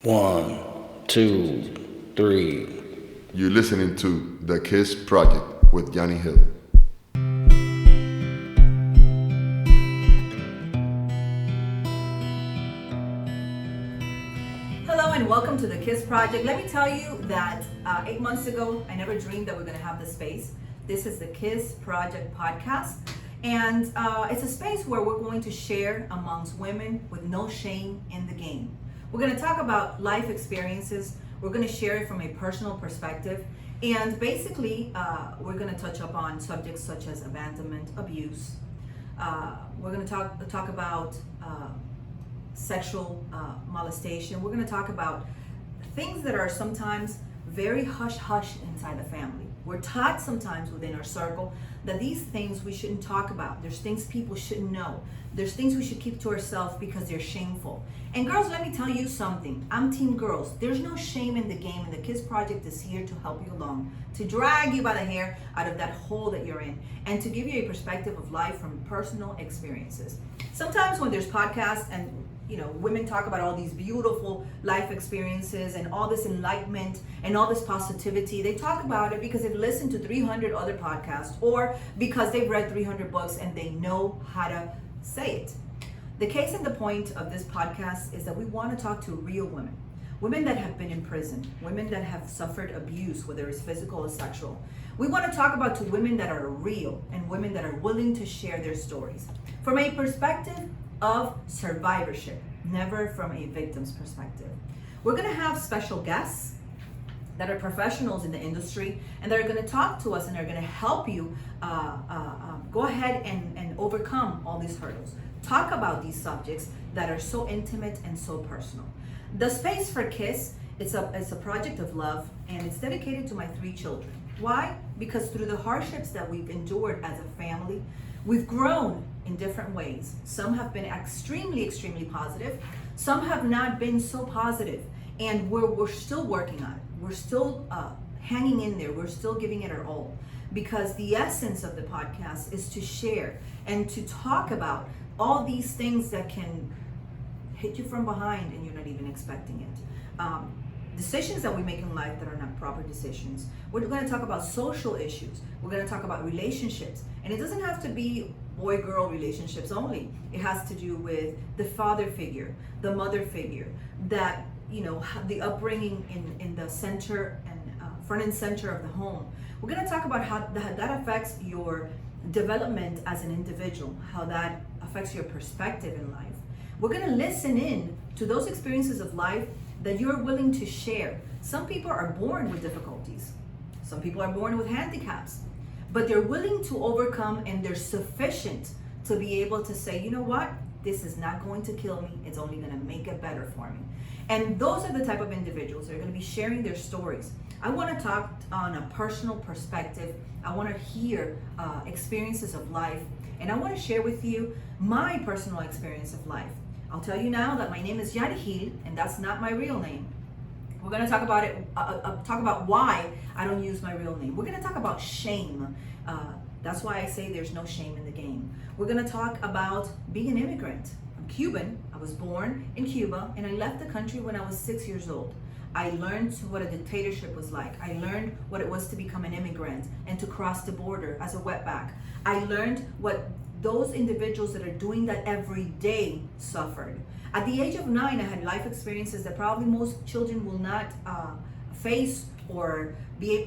One, two, three. You're listening to the KIS Project with Yani Gil. Hello and welcome to the KIS Project. Let me tell you that 8 months ago, I never dreamed that we're going to have this space. This is the KIS Project podcast, and it's a space where we're going to share amongst women with no shame in the game. We're going to talk about life experiences. We're going to share it from a personal perspective, and basically, we're going to touch upon subjects such as abandonment, abuse. We're going to talk about sexual molestation. We're going to talk about things that are sometimes very hush-hush inside the family. We're taught sometimes within our circle that these things we shouldn't talk about. There's things people shouldn't know. There's things we should keep to ourselves because they're shameful. And girls, let me tell you something. I'm team girls. There's no shame in the game, and the KIS Project is here to help you along, to drag you by the hair out of that hole that you're in, and to give you a perspective of life from personal experiences. Sometimes when there's podcasts and women talk about all these beautiful life experiences and all this enlightenment and all this positivity. They talk about it because they've listened to 300 other podcasts or because they've read 300 books and they know how to say it. The case and the point of this podcast is that we want to talk to real women. Women that have been in prison, women that have suffered abuse, whether it's physical or sexual. We want to talk about to women that are real and women that are willing to share their stories from a perspective of survivorship, never from a victim's perspective. We're going to have special guests that are professionals in the industry and that are going to talk to us and are going to help you go ahead and overcome all these hurdles. Talk about these subjects that are so intimate and so personal. The Space for KIS, it's a project of love, and it's dedicated to my 3 children. Why? Because through the hardships that we've endured as a family, we've grown in different ways. Some have been extremely positive. Some have not been so positive, and we're still working on it. We're still hanging in there. We're still giving it our all, because the essence of the podcast is to share and to talk about all these things that can hit you from behind and you're not even expecting it. Decisions that we make in life that are not proper decisions. We're going to talk about social issues. We're going to talk about relationships. And it doesn't have to be boy-girl relationships only. It has to do with the father figure, the mother figure, that, the upbringing in the center and front and center of the home. We're going to talk about how that affects your development as an individual, how that affects your perspective in life. We're going to listen in to those experiences of life that you're willing to share. Some people are born with difficulties. Some people are born with handicaps, but they're willing to overcome, and they're sufficient to be able to say, you know what? This is not going to kill me. It's only going to make it better for me. And those are the type of individuals that are going to be sharing their stories. I want to talk on a personal perspective. I want to hear experiences of life, and I want to share with you my personal experience of life. I'll tell you now that my name is Yani Gil, and that's not my real name. We're going to talk about it. Talk about why I don't use my real name. We're going to talk about shame. That's why I say there's no shame in the game. We're going to talk about being an immigrant. I'm Cuban. I was born in Cuba, and I left the country when I was 6 years old. I learned what a dictatorship was like. I learned what it was to become an immigrant and to cross the border as a wetback. I learned what those individuals that are doing that every day suffered. At the age of 9, I had life experiences that probably most children will not face or be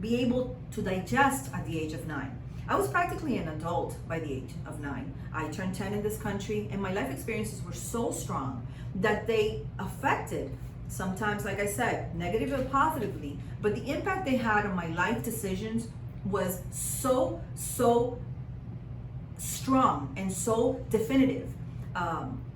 able to digest at the age of 9. I was practically an adult by the age of 9. I turned 10 in this country, and my life experiences were so strong that they affected, sometimes, like I said, negatively or positively, but the impact they had on my life decisions was so strong and so definitive.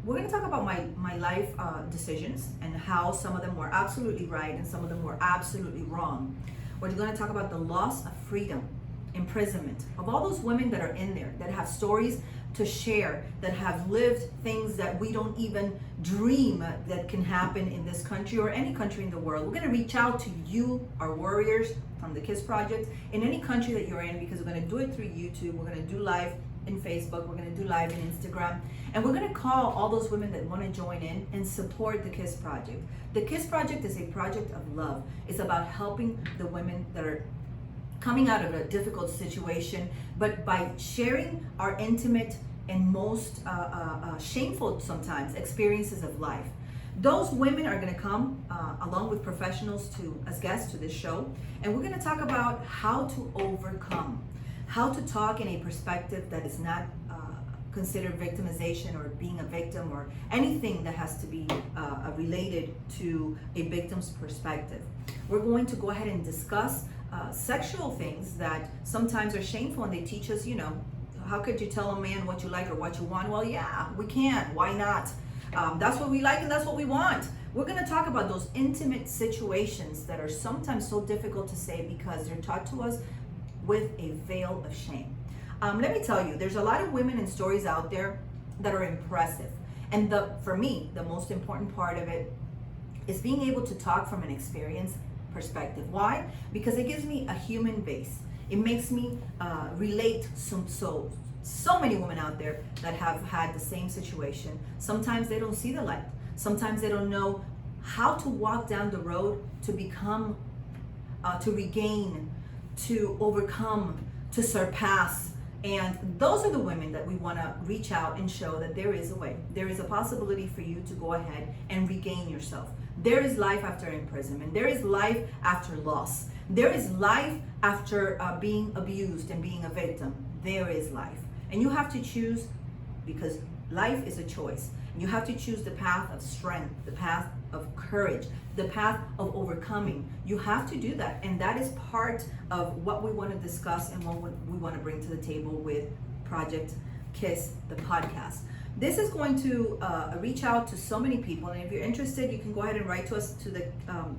We're going to talk about my life decisions and how some of them were absolutely right and some of them were absolutely wrong. We're going to talk about the loss of freedom, imprisonment, of all those women that are in there, that have stories to share, that have lived things that we don't even dream that can happen in this country or any country in the world. We're going to reach out to you, our warriors from the KIS Project, in any country that you're in, because we're going to do it through YouTube. We're going to do live in Facebook. We're going to do live in Instagram. And we're going to call all those women that want to join in and support the KIS Project. The KIS Project is a project of love. It's about helping the women that are coming out of a difficult situation, but by sharing our intimate and most shameful sometimes experiences of life. Those women are going to come along with professionals as guests to this show, and we're going to talk about how to overcome, how to talk in a perspective that is not considered victimization or being a victim or anything that has to be related to a victim's perspective. We're going to go ahead and discuss sexual things that sometimes are shameful, and they teach us, how could you tell a man what you like or what you want? Well, yeah, we can. Why not? That's what we like and that's what we want. We're going to talk about those intimate situations that are sometimes so difficult to say because they're taught to us with a veil of shame. Let me tell you, there's a lot of women and stories out there that are impressive. And for me, the most important part of it is being able to talk from an experience perspective. Why? Because it gives me a human base. It makes me relate so many women out there that have had the same situation. Sometimes they don't see the light. Sometimes they don't know how to walk down the road to become, to regain, to overcome, to surpass. And those are the women that we want to reach out and show that there is a way. There is a possibility for you to go ahead and regain yourself. There is life after imprisonment. There is life after loss. There is life after being abused and being a victim. There is life. And you have to choose, because life is a choice. You have to choose the path of strength, the path of courage, the path of overcoming. You have to do that. And that is part of what we want to discuss and what we want to bring to the table with Project KIS, the podcast. This is going to reach out to so many people. And if you're interested, you can go ahead and write to us to the,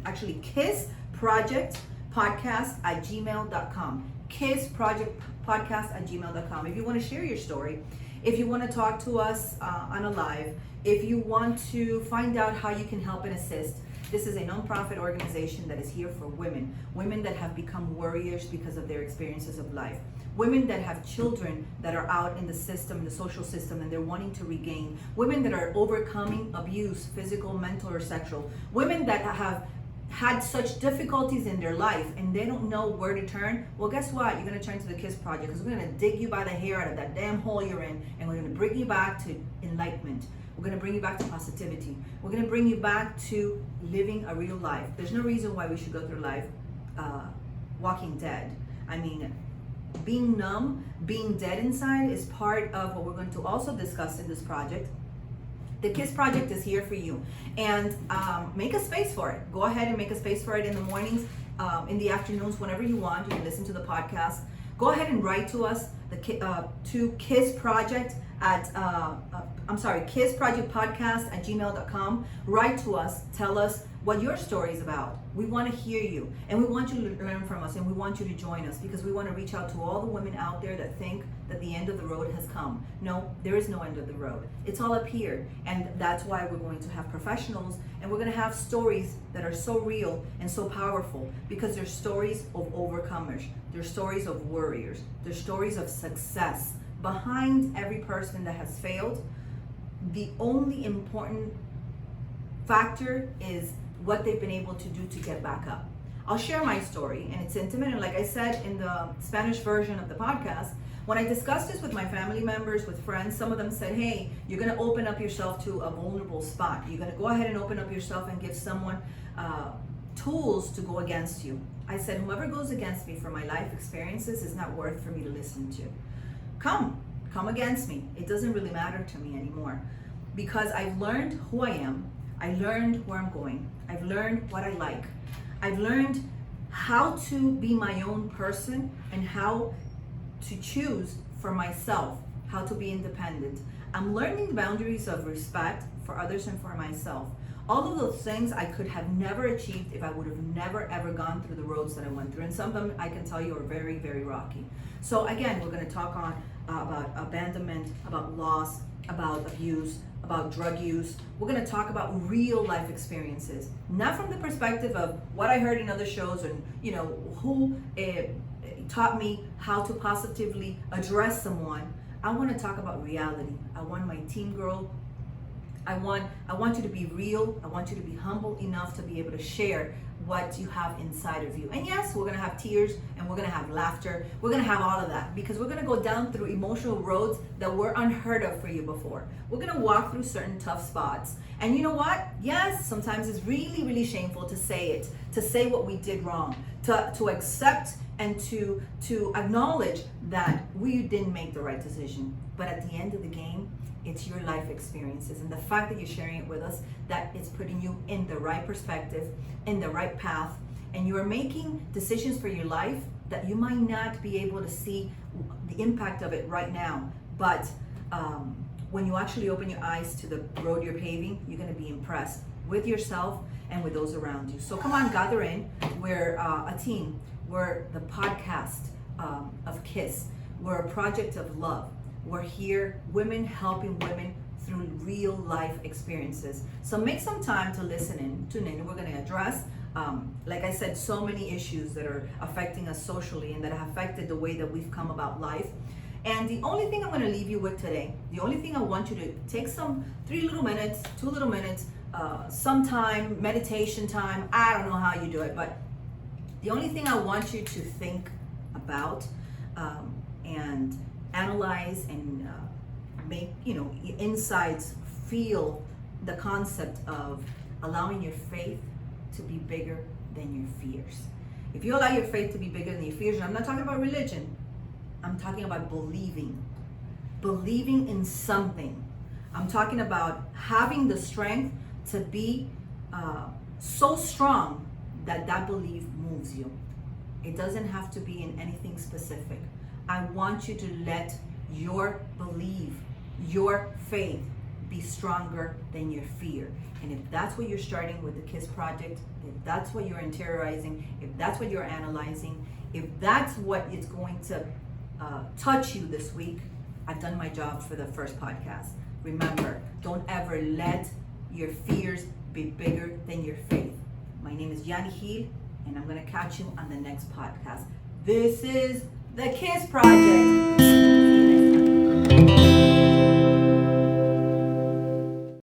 actually, KIS Project Podcast at gmail.com. KIS Project Podcast at gmail.com. If you want to share your story, if you want to talk to us on a live, if you want to find out how you can help and assist, this is a nonprofit organization that is here for women that have become warriors because of their experiences of life, women that have children that are out in the system, the social system, and they're wanting to regain, women that are overcoming abuse, physical, mental, or sexual, women that have had such difficulties in their life and they don't know where to turn. Well, guess what? You're going to turn to the KIS Project, because we're going to dig you by the hair out of that damn hole you're in, and we're going to bring you back to enlightenment. We're going to bring you back to positivity. We're going to bring you back to living a real life. There's no reason why we should go through life walking dead. I mean, being numb, being dead inside is part of what we're going to also discuss in this project. The KIS Project is here for you, and make a space for it. Go ahead and make a space for it in the mornings, in the afternoons, whenever you want. You can listen to the podcast. Go ahead and write to us to KIS Project at KIS Project Podcast at gmail.com. Write to us. Tell us what your story is about. We want to hear you, and we want you to learn from us, and we want you to join us, because we want to reach out to all the women out there that think that the end of the road has come. No, there is no end of the road. It's all up here, and that's why we're going to have professionals, and we're going to have stories that are so real and so powerful, because they're stories of overcomers, they're stories of warriors, they're stories of success. Behind every person that has failed, the only important factor is what they've been able to do to get back up. I'll share my story, and it's intimate, and like I said in the Spanish version of the podcast, when I discussed this with my family members, with friends, some of them said, hey, you're going to open up yourself to a vulnerable spot. You're going to go ahead and open up yourself and give someone tools to go against you. I said, whoever goes against me for my life experiences is not worth for me to listen to. Come against me. It doesn't really matter to me anymore, because I've learned who I am. I learned where I'm going. I've learned what I like. I've learned how to be my own person and how to choose for myself, how to be independent. I'm learning the boundaries of respect for others and for myself. All of those things I could have never achieved if I would have never ever gone through the roads that I went through. And some of them, I can tell you, are very, very rocky. So again, we're going to talk about abandonment, about loss, about abuse, about drug use. We're going to talk about real life experiences, not from the perspective of what I heard in other shows and who taught me how to positively address someone. I want to talk about reality. I want my teen girl. I want you to be real. I want you to be humble enough to be able to share what you have inside of you. And yes, we're gonna have tears and we're gonna have laughter. We're gonna have all of that because we're gonna go down through emotional roads that were unheard of for you before. We're gonna walk through certain tough spots. And you know what? Yes, sometimes it's really, really shameful to say it, to say what we did wrong, to accept and to acknowledge that we didn't make the right decision. But at the end of the game, it's your life experiences and the fact that you're sharing it with us, that it's putting you in the right perspective, in the right path, and you are making decisions for your life that you might not be able to see the impact of it right now. But when you actually open your eyes to the road you're paving, you're going to be impressed with yourself and with those around you. So come on, gather in. We're a team. We're the podcast of KIS. We're a project of love. We're here, women helping women through real life experiences. So make some time to listen in, tune in, and we're going to address, like I said, so many issues that are affecting us socially and that have affected the way that we've come about life. And the only thing I'm going to leave you with today, the only thing I want you to take some 3 little minutes, 2 little minutes, some time, meditation time, I don't know how you do it, but the only thing I want you to think about and analyze and make, insides feel the concept of allowing your faith to be bigger than your fears. If you allow your faith to be bigger than your fears, and I'm not talking about religion, I'm talking about believing in something. I'm talking about having the strength to be so strong that belief moves you. It doesn't have to be in anything specific. I want you to let your belief, your faith be stronger than your fear. And if that's what you're starting with the KIS project, if that's what you're interiorizing, if that's what you're analyzing, if that's what is going to touch you this week, I've done my job for the first podcast. Remember, don't ever let your fears be bigger than your faith. My name is Yani Gil, and I'm going to catch you on the next podcast. This is the KIS Project.